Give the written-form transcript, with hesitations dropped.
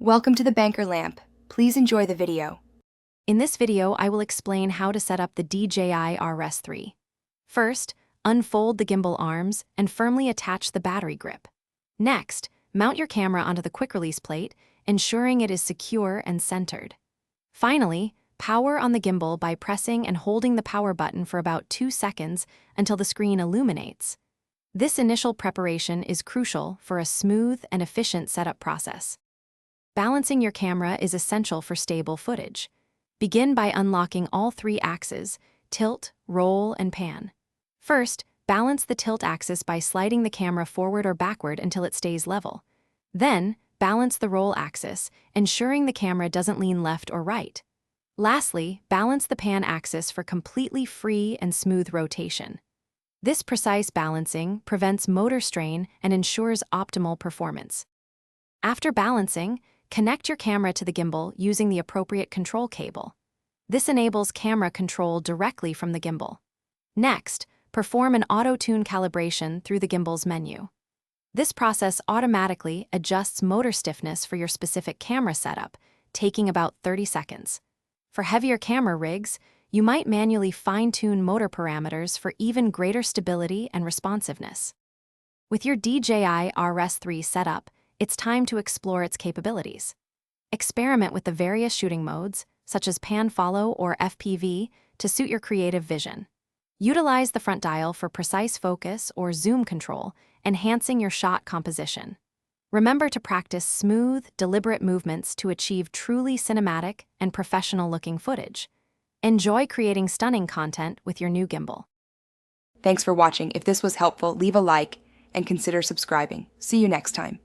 Welcome to the Banker Lamp. Please enjoy the video. In this video, I will explain how to set up the DJI RS3. First, unfold the gimbal arms and firmly attach the battery grip. Next, mount your camera onto the quick-release plate, ensuring it is secure and centered. Finally, power on the gimbal by pressing and holding the power button for about 2 seconds until the screen illuminates. This initial preparation is crucial for a smooth and efficient setup process. Balancing your camera is essential for stable footage. Begin by unlocking all 3 axes: tilt, roll, and pan. First, balance the tilt axis by sliding the camera forward or backward until it stays level. Then, balance the roll axis, ensuring the camera doesn't lean left or right. Lastly, balance the pan axis for completely free and smooth rotation. This precise balancing prevents motor strain and ensures optimal performance. After balancing, connect your camera to the gimbal using the appropriate control cable. This enables camera control directly from the gimbal. Next, perform an auto-tune calibration through the gimbal's menu. This process automatically adjusts motor stiffness for your specific camera setup, taking about 30 seconds. For heavier camera rigs, you might manually fine-tune motor parameters for even greater stability and responsiveness. With your DJI RS3 setup, it's time to explore its capabilities. Experiment with the various shooting modes, such as pan-follow or FPV, to suit your creative vision. Utilize the front dial for precise focus or zoom control, enhancing your shot composition. Remember to practice smooth, deliberate movements to achieve truly cinematic and professional-looking footage. Enjoy creating stunning content with your new gimbal. Thanks for watching. If this was helpful, leave a like and consider subscribing. See you next time.